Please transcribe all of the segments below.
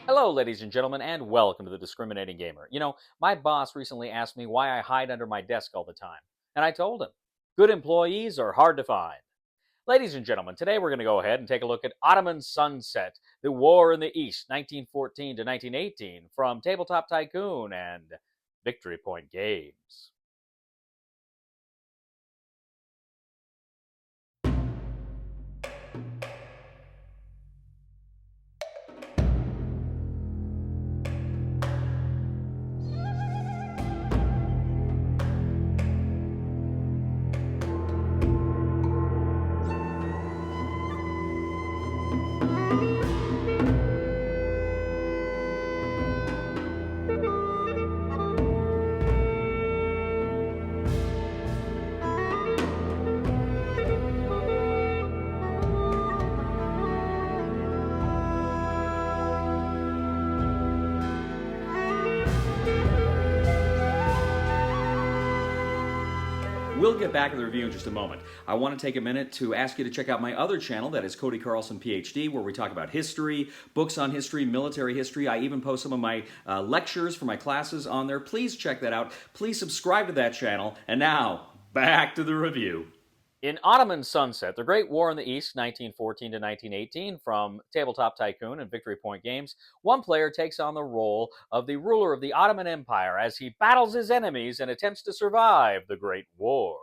Hello, ladies and gentlemen, and welcome to the Discriminating Gamer. My boss recently asked me why I hide under my desk all the time. And I told him, good employees are hard to find. Ladies and gentlemen, today we're going to go ahead and take a look at Ottoman Sunset, the War in the East, 1914 to 1918, from Tabletop Tycoon and Victory Point Games. We'll get back to the review in just a moment. I want to take a minute to ask you to check out my other channel, that is Cody Carlson, PhD, where we talk about history, books on history, military history. I even post some of my lectures for my classes on there. Please check that out. Please subscribe to that channel. And now, back to the review. In Ottoman Sunset, the Great War in the East, 1914 to 1918, from Tabletop Tycoon and Victory Point Games, one player takes on the role of the ruler of the Ottoman Empire as he battles his enemies and attempts to survive the Great War.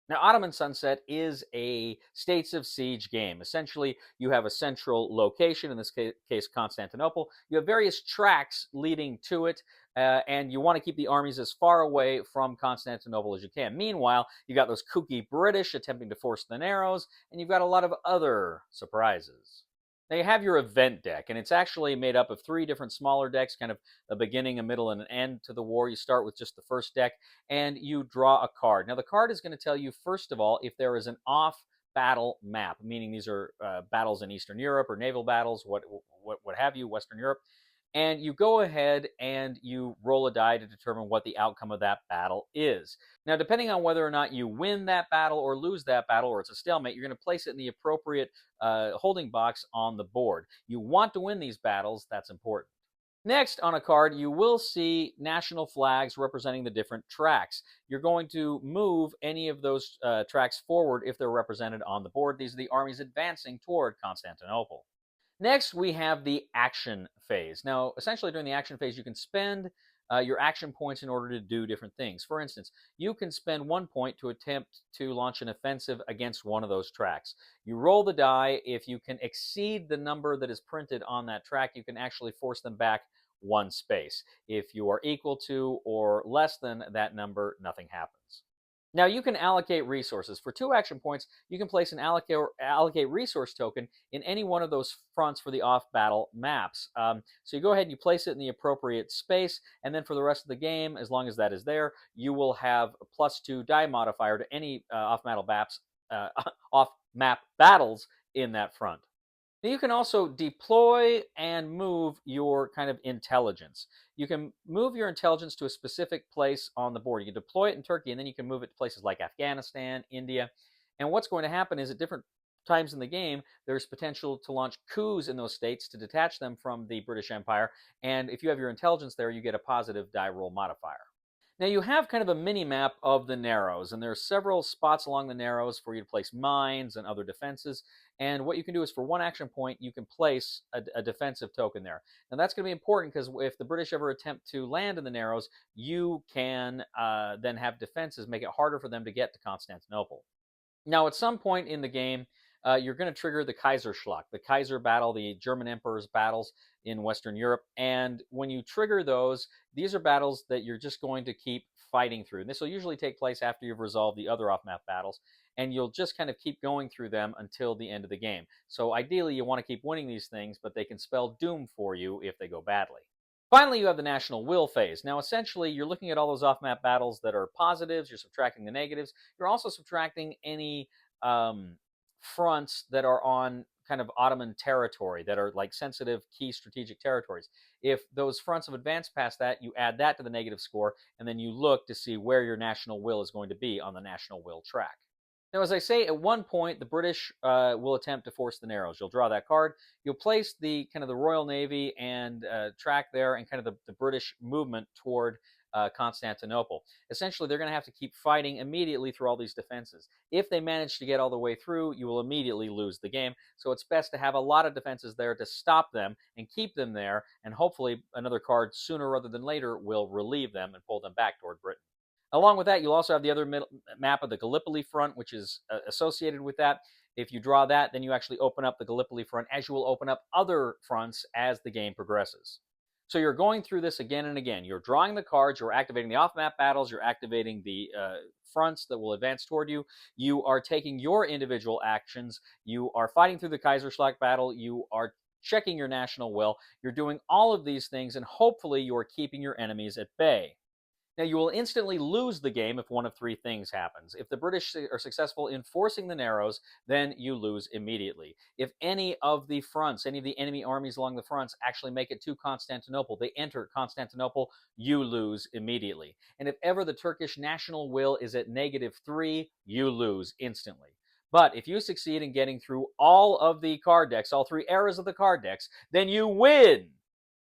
Now, Ottoman Sunset is a states of siege game. Essentially, you have a central location, in this case, Constantinople. You have various tracks leading to it, and you want to keep the armies as far away from Constantinople as you can. Meanwhile, you got those kooky British attempting to force the Narrows, and you've got a lot of other surprises. Now you have your event deck, and it's actually made up of 3 different smaller decks, kind of a beginning, a middle, and an end to the war. You start with just the first deck, and you draw a card. Now the card is going to tell you, first of all, if there is an off-battle map, meaning these are battles in Eastern Europe or naval battles, what have you, Western Europe. And you go ahead and you roll a die to determine what the outcome of that battle is. Now, depending on whether or not you win that battle or lose that battle, or it's a stalemate, you're going to place it in the appropriate holding box on the board. You want to win these battles, that's important. Next, on a card, you will see national flags representing the different tracks. You're going to move any of those tracks forward if they're represented on the board. These are the armies advancing toward Constantinople. Next, we have the action phase. Now, essentially during the action phase, you can spend your action points in order to do different things. For instance, you can spend 1 point to attempt to launch an offensive against one of those tracks. You roll the die. If you can exceed the number that is printed on that track, you can actually force them back 1 space. If you are equal to or less than that number, nothing happens. Now you can allocate resources. For 2 action points, you can place an allocate resource token in any one of those fronts for the off-battle maps. So you go ahead and you place it in the appropriate space, and then for the rest of the game, as long as that is there, you will have a +2 die modifier to any off-map battles in that front. Now you can also deploy and move your kind of intelligence. You can move your intelligence to a specific place on the board. You can deploy it in Turkey, and then you can move it to places like Afghanistan, India. And what's going to happen is at different times in the game, there's potential to launch coups in those states to detach them from the British Empire. And if you have your intelligence there, you get a positive die roll modifier. Now you have kind of a mini-map of the Narrows, and there are several spots along the Narrows for you to place mines and other defenses. And what you can do is for 1 action point, you can place a defensive token there. Now that's going to be important because if the British ever attempt to land in the Narrows, you can then have defenses, make it harder for them to get to Constantinople. Now at some point in the game, you're going to trigger the Kaiserschlacht, the Kaiser battle, the German Emperor's battles in Western Europe. And when you trigger those, these are battles that you're just going to keep fighting through. And this will usually take place after you've resolved the other off-map battles, and you'll just kind of keep going through them until the end of the game. So ideally, you want to keep winning these things, but they can spell doom for you if they go badly. Finally, you have the national will phase. Now, essentially, you're looking at all those off-map battles that are positives. You're subtracting the negatives. You're also subtracting any fronts that are on kind of Ottoman territory, that are like sensitive key strategic territories. If those fronts have advanced past that, you add that to the negative score, and then you look to see where your national will is going to be on the national will track. Now, as I say, at one point, the British will attempt to force the Narrows. You'll draw that card. You'll place the kind of the Royal Navy and track there, and kind of the British movement toward Constantinople. Essentially, they're going to have to keep fighting immediately through all these defenses. If they manage to get all the way through, you will immediately lose the game. So it's best to have a lot of defenses there to stop them and keep them there, and hopefully another card sooner rather than later will relieve them and pull them back toward Britain. Along with that, you'll also have the other map of the Gallipoli front, which is associated with that. If you draw that, then you actually open up the Gallipoli front, as you will open up other fronts as the game progresses. So you're going through this again and again. You're drawing the cards, you're activating the off-map battles, you're activating the fronts that will advance toward you. You are taking your individual actions. You are fighting through the Kaiserschlacht battle. You are checking your national will. You're doing all of these things, and hopefully you are keeping your enemies at bay. Now, you will instantly lose the game if one of three things happens. If the British are successful in forcing the Narrows, then you lose immediately. If any of the fronts, any of the enemy armies along the fronts actually make it to Constantinople, they enter Constantinople, you lose immediately. And if ever the Turkish national will is at -3, you lose instantly. But if you succeed in getting through all of the card decks, all three eras of the card decks, then you win.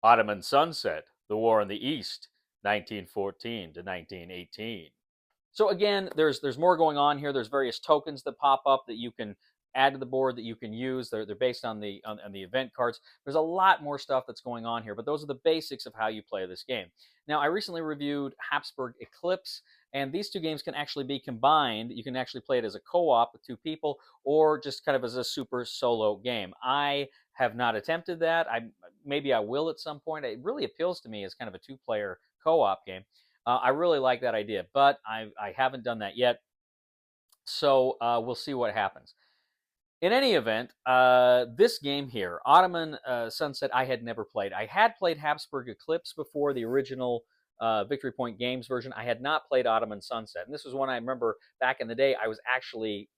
Ottoman Sunset, the War in the East, 1914 to 1918. So again, there's more going on here. There's various tokens that pop up that you can add to the board that you can use. They're based on the event cards. There's a lot more stuff that's going on here, but those are the basics of how you play this game. Now, I recently reviewed Habsburg Eclipse, and these two games can actually be combined. You can actually play it as a co-op with two people, or just kind of as a super solo game. I have not attempted that. Maybe I will at some point. It really appeals to me as kind of a two-player co-op game. I really like that idea, but I haven't done that yet. So we'll see what happens. In any event, this game here, Ottoman Sunset, I had never played. I had played Habsburg Eclipse before, the original Victory Point Games version. I had not played Ottoman Sunset. And this was one I remember back in the day, I was actually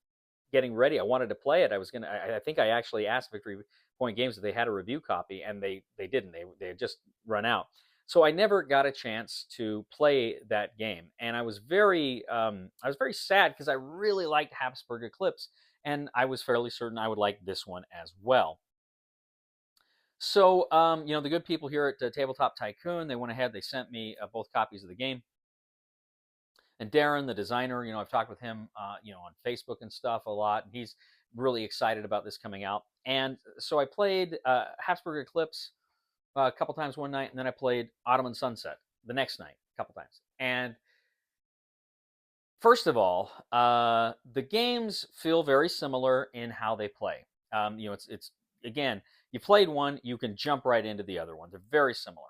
getting ready. I wanted to play it. I think I actually asked Victory Point Games if they had a review copy, and they didn't. They had just run out. So I never got a chance to play that game, and I was very sad because I really liked Habsburg Eclipse, and I was fairly certain I would like this one as well. So the good people here at Tabletop Tycoon, they went ahead, they sent me both copies of the game. And Darren, the designer, I've talked with him, on Facebook and stuff a lot, and he's really excited about this coming out. And so I played Habsburg Eclipse a couple times one night, and then I played Ottoman Sunset the next night a couple times. And first of all, the games feel very similar in how they play. It's again, you played one, you can jump right into the other one. They're very similar.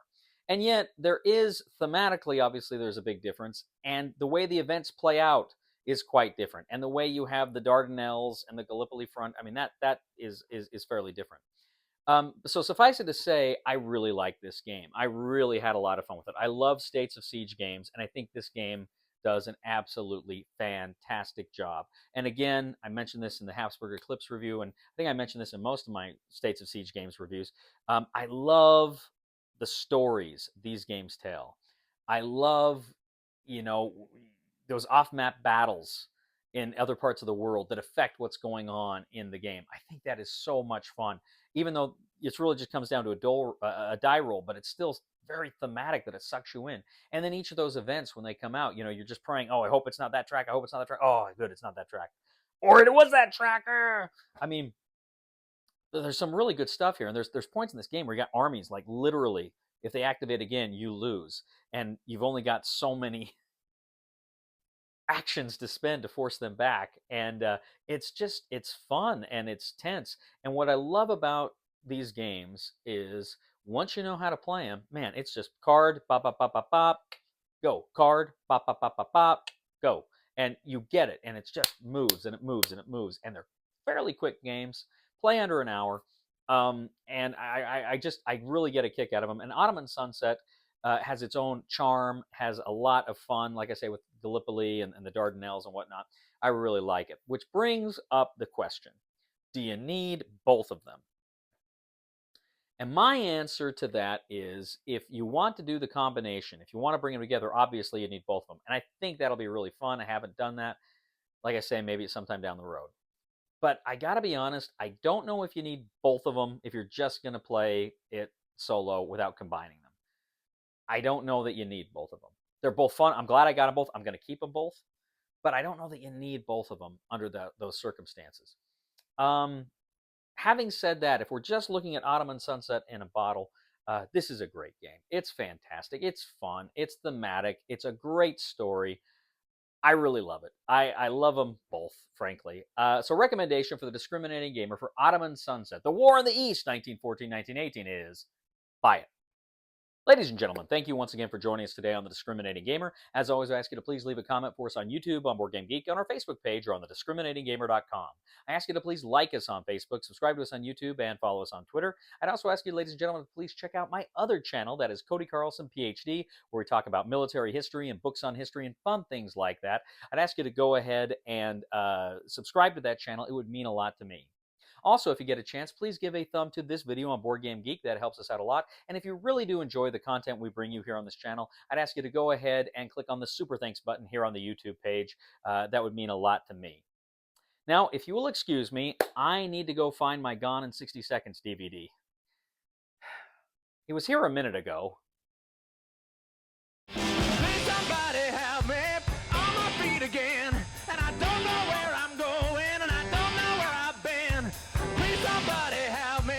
And yet there is thematically, obviously, there's a big difference, and the way the events play out is quite different. And the way you have the Dardanelles and the Gallipoli front, I mean, that is fairly different. So suffice it to say, I really like this game. I really had a lot of fun with it. I love States of Siege games, and I think this game does an absolutely fantastic job. And again, I mentioned this in the Habsburg Eclipse review, and I think I mentioned this in most of my States of Siege games reviews. I love the stories these games tell. I love, those off-map battles in other parts of the world that affect what's going on in the game. I think that is so much fun, even though it's really just comes down to a die roll, but it's still very thematic that it sucks you in. And then each of those events, when they come out, you're just praying, oh, I hope it's not that track. I hope it's not that track. Oh, good, it's not that track. Or it was that tracker. I mean, there's some really good stuff here, and there's points in this game where you got armies, like literally, if they activate again, you lose, and you've only got so many actions to spend to force them back, and it's fun and it's tense. And what I love about these games is once you know how to play them, man, it's just card, bop, bop, bop, bop, bop, go, card, bop, bop, bop, bop, bop, go, and you get it, and it's just moves and it moves and it moves, and they're fairly quick games, play under an hour, and I really get a kick out of them. And Ottoman Sunset has its own charm, has a lot of fun, like I say, with Gallipoli and the Dardanelles and whatnot. I really like it, which brings up the question, do you need both of them? And my answer to that is, if you want to do the combination, if you want to bring them together, obviously you need both of them. And I think that'll be really fun. I haven't done that. like I say, maybe it's sometime down the road. But I gotta be honest, I don't know if you need both of them if you're just gonna play it solo without combining them. I don't know that you need both of them. They're both fun. I'm glad I got them both. I'm gonna keep them both, but I don't know that you need both of them under those circumstances. Having said that, if we're just looking at Ottoman Sunset in a bottle, this is a great game. It's fantastic. It's fun. It's thematic. It's a great story. I really love it. I love them both, frankly. So recommendation for the discriminating gamer for Ottoman Sunset, The War in the East, 1914-1918 is buy it. Ladies and gentlemen, thank you once again for joining us today on The Discriminating Gamer. As always, I ask you to please leave a comment for us on YouTube, on Board Game Geek, on our Facebook page, or on thediscriminatinggamer.com. I ask you to please like us on Facebook, subscribe to us on YouTube, and follow us on Twitter. I'd also ask you, ladies and gentlemen, to please check out my other channel, that is Cody Carlson, PhD, where we talk about military history and books on history and fun things like that. I'd ask you to go ahead and subscribe to that channel. It would mean a lot to me. Also, if you get a chance, please give a thumb to this video on Board Game Geek. That helps us out a lot. And if you really do enjoy the content we bring you here on this channel, I'd ask you to go ahead and click on the Super Thanks button here on the YouTube page. That would mean a lot to me. Now, if you will excuse me, I need to go find my Gone in 60 Seconds DVD. He was here a minute ago. Please somebody help me on my feet again. And I don't know where I'm going, and I don't know where I've been. Please somebody help me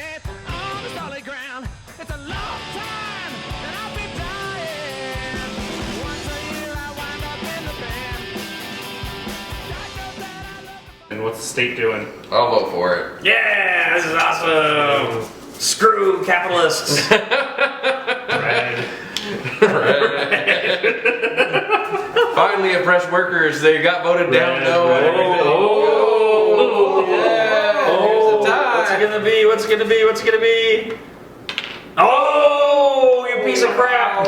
on the solid ground. It's a long time, and I'll be dying. Once a year I wind up in the band. God knows that I love the And what's the state doing? I'll vote for it. Yeah, this is awesome. Screw capitalists. Red. Finally, oppressed workers, they got voted down though. Oh, yeah. Here's a tie. What's it gonna be? What's it gonna be? What's it gonna be? Oh, you piece of crap!